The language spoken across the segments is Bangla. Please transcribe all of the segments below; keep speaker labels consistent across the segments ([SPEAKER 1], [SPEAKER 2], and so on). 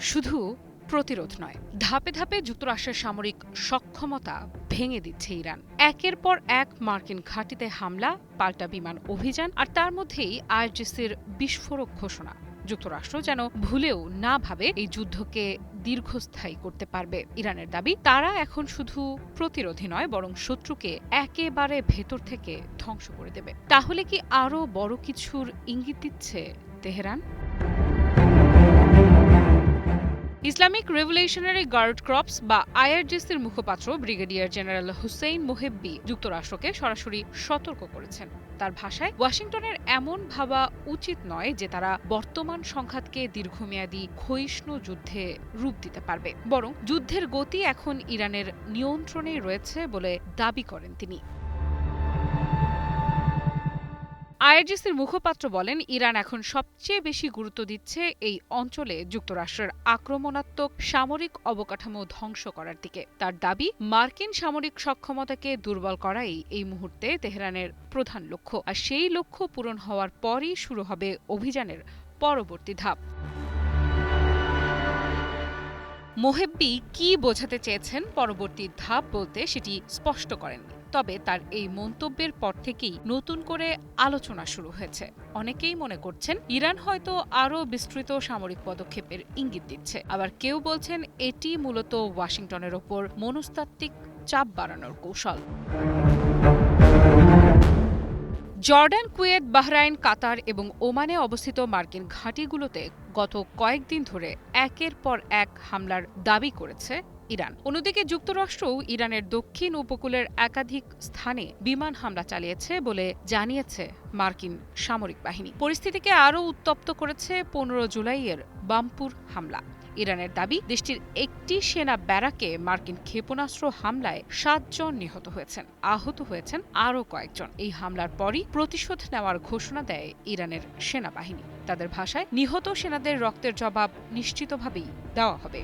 [SPEAKER 1] শুধু প্রতিরোধ নয়, ধাপে ধাপে যুক্তরাষ্ট্রের সামরিক সক্ষমতা ভেঙে দিচ্ছে ইরান। একের পর এক মার্কিন ঘাঁটিতে হামলা, পাল্টা বিমান অভিযান, আর তার মধ্যেই আইআরজিসির বিস্ফোরক ঘোষণা। যুক্তরাষ্ট্র যেন ভুলেও না ভাবে এই যুদ্ধকে দীর্ঘস্থায়ী করতে পারবে। ইরানের দাবি, তারা এখন শুধু প্রতিরোধী নয়, বরং শত্রুকে একেবারে ভেতর থেকে ধ্বংস করে দেবে। তাহলে কি আরও বড় কিছুর ইঙ্গিত দিচ্ছে Tehran? Islamic revolutionary guard corps বা আইআরজিসির মুখপাত্র ব্রিগেডিয়ার জেনারেল হুসেইন মোহেব্বি যুক্তরাষ্ট্রকে সরাসরি সতর্ক করেছেন। তার ভাষায়, ওয়াশিংটনের এমন ভাবা উচিত নয় যে তারা বর্তমান সংঘাতকে দীর্ঘমেয়াদী ক্ষয়িষ্ণু যুদ্ধে রূপ দিতে পারবে, বরং যুদ্ধের গতি এখন ইরানের নিয়ন্ত্রণেই রয়েছে বলে দাবি করেন তিনি। আইআরজিসির মুখপাত্র বলেন, ইরান এখন সবচেয়ে বেশি গুরুত্ব দিচ্ছে এই অঞ্চলে যুক্তরাষ্ট্রের আক্রমণাত্মক সামরিক অবকাঠামো ধ্বংস করার দিকে। তার দাবি, মার্কিন সামরিক সক্ষমতাকে দুর্বল করাই এই মুহূর্তে তেহরানের প্রধান লক্ষ্য, আর সেই লক্ষ্য পূরণ হওয়ার পরই শুরু হবে অভিযানের পরবর্তী ধাপ। মোহেব্বি কি বোঝাতে চেয়েছেন পরবর্তী ধাপ বলতে সেটি স্পষ্ট করেননি। তবে তার এই মন্তব্যের পর থেকেই নতুন করে আলোচনা শুরু হয়েছে। অনেকেই মনে করছেন ইরান হয়তো আরও বিস্তৃত সামরিক পদক্ষেপের ইঙ্গিত দিচ্ছে, আবার কেউ বলছেন এটি মূলত ওয়াশিংটনের ওপর মনস্তাত্ত্বিক চাপ বাড়ানোর কৌশল। জর্ডান, কুয়েত, বাহরাইন, কাতার এবং ওমানে অবস্থিত মার্কিন ঘাঁটিগুলোতে গত কয়েকদিন ধরে একের পর এক হামলার দাবি করেছে ইরান। অন্যদিকে যুক্তরাষ্ট্রও ইরানের দক্ষিণ উপকূলের একাধিক স্থানে বিমান হামলা চালিয়েছে বলে জানিয়েছে মার্কিন সামরিক বাহিনী। পরিস্থিতিকে আরও উত্তপ্ত করেছে 15 জুলাইয়ের বাম্পুর হামলা। ইরানের দাবি, দেশটির একটি সেনা ব্যারাকে মার্কিন ক্ষেপণাস্ত্র হামলায় 7 জন নিহত হয়েছেন, আহত হয়েছেন আরও কয়েকজন। এই হামলার পরই প্রতিশোধ নেওয়ার ঘোষণা দেয় ইরানের সেনাবাহিনী। তাদের ভাষায়, নিহত সেনাদের রক্তের জবাব নিশ্চিতভাবেই দেওয়া হবে।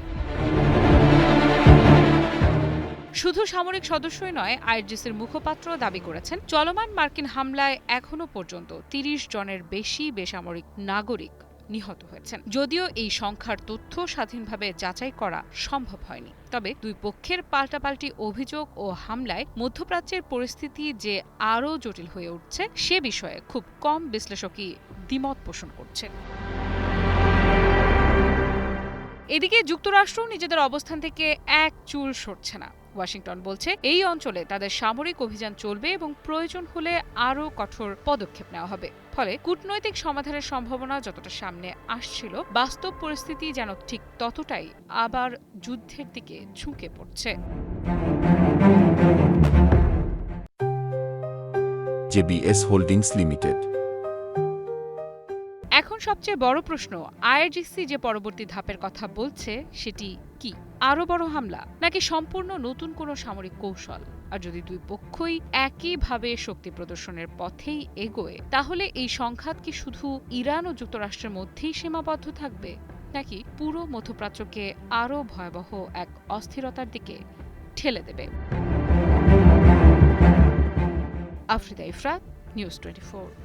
[SPEAKER 1] শুধু সামরিক সদস্যই নয়, আইআরজিসির মুখপাত্র দাবি করেছেন, চলমান মার্কিন হামলায় এখনও পর্যন্ত 30 জনের বেশি বেসামরিক নাগরিক নিহত হয়েছেন। যদিও এই সংখ্যার তথ্য স্বাধীনভাবে যাচাই করা সম্ভব হয়নি, তবে দুই পক্ষের পাল্টাপাল্টি অভিযোগ ও হামলায় মধ্যপ্রাচ্যের পরিস্থিতি যে আরও জটিল হয়ে উঠছে সে বিষয়ে খুব কম বিশ্লেষকই দ্বিমত পোষণ করছেন। এদিকে যুক্তরাষ্ট্র নিজেদের অবস্থান থেকে এক চুল সরছে না। ওয়াশিংটন বলছে, এই অঞ্চলে তাদের সামরিক অভিযান চলবে এবং প্রয়োজন হলে আরও কঠোর পদক্ষেপ নেওয়া হবে। ফলে কূটনৈতিক সমাধানের সম্ভাবনা যতটা সামনে আসছিল, বাস্তব পরিস্থিতি যেন ঠিক ততটাই আবার যুদ্ধের দিকে ঝুঁকে পড়ছে।
[SPEAKER 2] JBS holdings limited.
[SPEAKER 1] এখন সবচেয়ে বড় প্রশ্ন, আইআরজিসি যে পরবর্তী ধাপের কথা বলছে সেটি কি? আরও বড় হামলা, নাকি সম্পূর্ণ নতুন কোনো সামরিক কৌশল? আর যদি দুই পক্ষই একইভাবে শক্তি প্রদর্শনের পথেই এগোয়, তাহলে এই সংঘাত কি শুধু ইরান ও যুক্তরাষ্ট্রের মধ্যেই সীমাবদ্ধ থাকবে, নাকি পুরো মধ্যপ্রাচ্যকে আরও ভয়াবহ এক অস্থিরতার দিকে ঠেলে দেবে? আফ্রিদা ইফরাত, নিউজ 24।